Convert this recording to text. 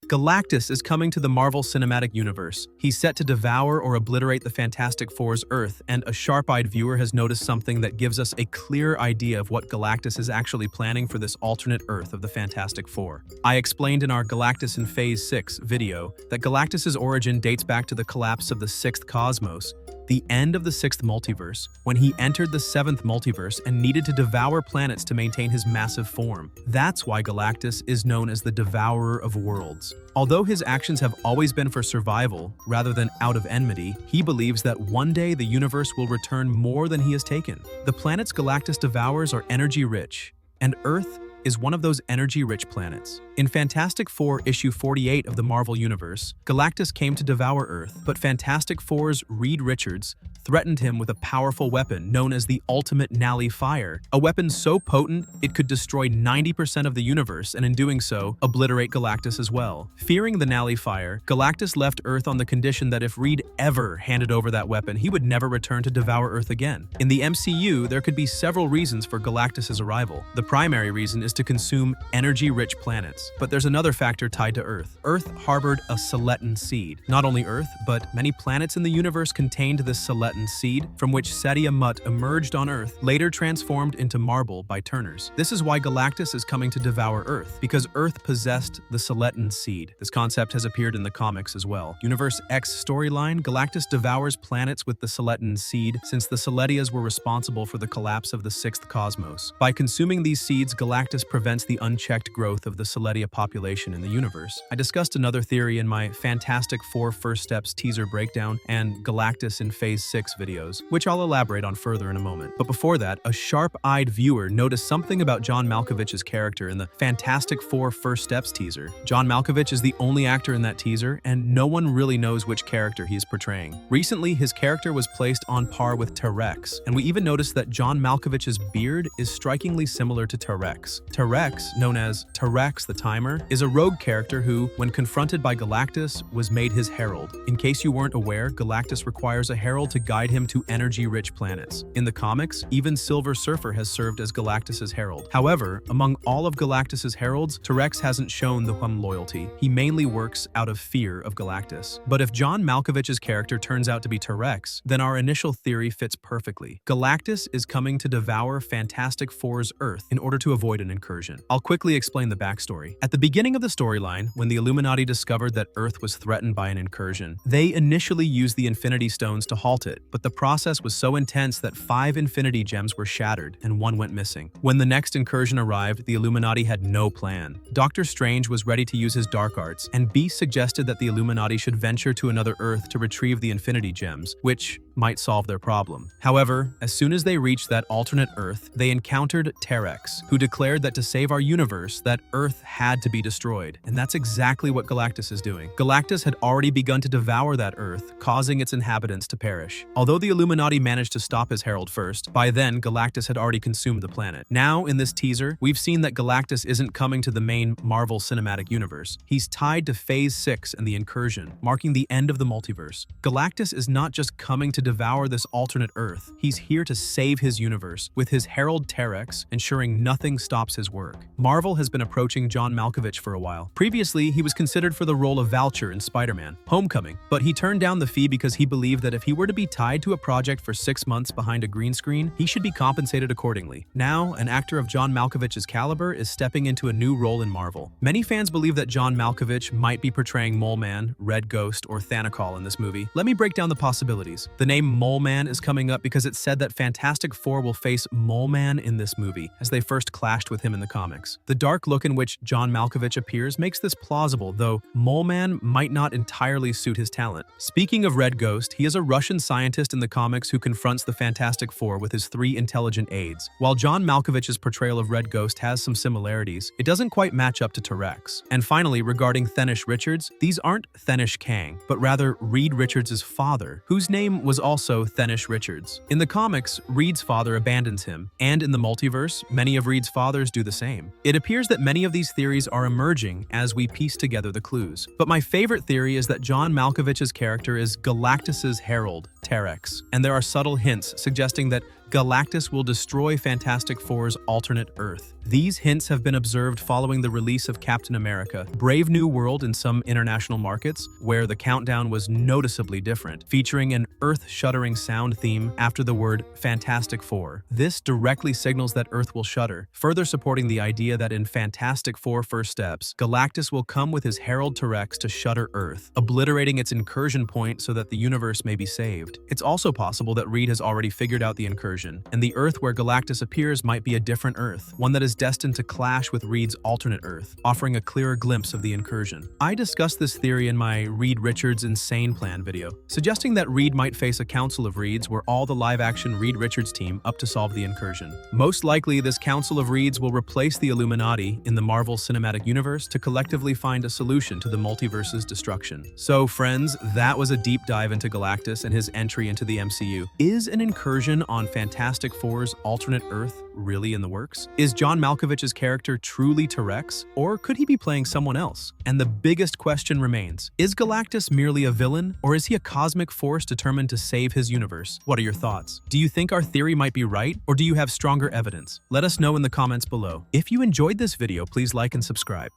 Galactus is coming to the Marvel Cinematic Universe. He's set to devour or obliterate the Fantastic Four's Earth, and a sharp-eyed viewer has noticed something that gives us a clear idea of what Galactus is actually planning for this alternate Earth of the Fantastic Four. I explained in our Galactus in Phase 6 video that Galactus's origin dates back to the collapse of the sixth cosmos, the end of the sixth multiverse, when he entered the seventh multiverse and needed to devour planets to maintain his massive form. That's why Galactus is known as the Devourer of Worlds. Although his actions have always been for survival rather than out of enmity, he believes that one day the universe will return more than he has taken. The planets Galactus devours are energy-rich, and Earth is one of those energy-rich planets. In Fantastic Four issue 48 of the Marvel Universe, Galactus came to devour Earth, but Fantastic Four's Reed Richards threatened him with a powerful weapon known as the Ultimate Nullifier, a weapon so potent it could destroy 90% of the universe and in doing so, obliterate Galactus as well. Fearing the Nullifier, Galactus left Earth on the condition that if Reed ever handed over that weapon, he would never return to devour Earth again. In the MCU, there could be several reasons for Galactus's arrival. The primary reason is to consume energy-rich planets. But there's another factor tied to Earth. Earth harbored a Seletan seed. Not only Earth, but many planets in the universe contained this Seletan seed, from which Setia Mutt emerged on Earth, later transformed into marble by Turners. This is why Galactus is coming to devour Earth, because Earth possessed the Seletan seed. This concept has appeared in the comics as well. Universe X storyline, Galactus devours planets with the Seletan seed, since the Seletias were responsible for the collapse of the sixth cosmos. By consuming these seeds, Galactus prevents the unchecked growth of the Seletia population in the universe. I discussed another theory in my Fantastic Four First Steps teaser breakdown and Galactus in Phase 6 videos, which I'll elaborate on further in a moment. But before that, a sharp-eyed viewer noticed something about John Malkovich's character in the Fantastic Four First Steps teaser. John Malkovich is the only actor in that teaser, and no one really knows which character he is portraying. Recently, his character was placed on par with Terrax, and we even noticed that John Malkovich's beard is strikingly similar to Terrax. Terrax, known as Terrax the Tamer, is a rogue character who, when confronted by Galactus, was made his herald. In case you weren't aware, Galactus requires a herald to guide him to energy-rich planets. In the comics, even Silver Surfer has served as Galactus's herald. However, among all of Galactus's heralds, Terrax hasn't shown the loyalty. He mainly works out of fear of Galactus. But if John Malkovich's character turns out to be Terrax, then our initial theory fits perfectly. Galactus is coming to devour Fantastic Four's Earth in order to avoid an incursion. I'll quickly explain the backstory. At the beginning of the storyline, when the Illuminati discovered that Earth was threatened by an incursion, they initially used the Infinity Stones to halt it, but the process was so intense that 5 Infinity Gems were shattered and 1 went missing. When the next incursion arrived, the Illuminati had no plan. Doctor Strange was ready to use his dark arts, and Beast suggested that the Illuminati should venture to another Earth to retrieve the Infinity Gems, which might solve their problem. However, as soon as they reached that alternate Earth, they encountered Terrax, who declared that to save our universe, that Earth had to be destroyed. And that's exactly what Galactus is doing. Galactus had already begun to devour that Earth, causing its inhabitants to perish. Although the Illuminati managed to stop his herald first, by then Galactus had already consumed the planet. Now, in this teaser, we've seen that Galactus isn't coming to the main Marvel Cinematic Universe. He's tied to Phase 6 and the Incursion, marking the end of the multiverse. Galactus is not just coming to devour this alternate Earth, he's here to save his universe, with his herald Terrax ensuring nothing stops his work. Marvel has been approaching John Malkovich for a while. Previously, he was considered for the role of Vulture in Spider-Man: Homecoming, but he turned down the fee because he believed that if he were to be tied to a project for 6 months behind a green screen, he should be compensated accordingly. Now, an actor of John Malkovich's caliber is stepping into a new role in Marvel. Many fans believe that John Malkovich might be portraying Mole Man, Red Ghost, or Thanacol in this movie. Let me break down the possibilities. The name Mole Man is coming up because it's said that Fantastic Four will face Mole Man in this movie, as they first clashed with him in the comics. The dark look in which John Malkovich appears makes this plausible, though Mole Man might not entirely suit his talent. Speaking of Red Ghost, he is a Russian scientist in the comics who confronts the Fantastic Four with his 3 intelligent aides. While John Malkovich's portrayal of Red Ghost has some similarities, it doesn't quite match up to Terrax. And finally, regarding Thenish Richards, these aren't Thenish Kang, but rather Reed Richards' father, whose name was also Thenish Richards. In the comics, Reed's father abandons him, and in the multiverse, many of Reed's fathers do the same. It appears that many of these theories are emerging as we piece together the clues. But my favorite theory is that John Malkovich's character is Galactus's herald, Terrax, and there are subtle hints suggesting that Galactus will destroy Fantastic Four's alternate Earth. These hints have been observed following the release of Captain America: Brave New World in some international markets, where the countdown was noticeably different, featuring an earth-shuddering sound theme after the word Fantastic Four. This directly signals that Earth will shudder, further supporting the idea that in Fantastic Four First Steps, Galactus will come with his herald Terrax to shudder Earth, obliterating its incursion point so that the universe may be saved. It's also possible that Reed has already figured out the incursion, and the Earth where Galactus appears might be a different Earth, one that is destined to clash with Reed's alternate Earth, offering a clearer glimpse of the incursion. I discussed this theory in my Reed Richards Insane Plan video, suggesting that Reed might face a council of Reeds where all the live-action Reed Richards team up to solve the incursion. Most likely, this council of Reeds will replace the Illuminati in the Marvel Cinematic Universe to collectively find a solution to the multiverse's destruction. So friends, that was a deep dive into Galactus and his entry into the MCU. Is an incursion on Fantastic Four's alternate Earth really in the works? Is John Malkovich's character truly Terrax, or could he be playing someone else? And the biggest question remains, is Galactus merely a villain, or is he a cosmic force determined to save his universe? What are your thoughts? Do you think our theory might be right, or do you have stronger evidence? Let us know in the comments below. If you enjoyed this video, please like and subscribe.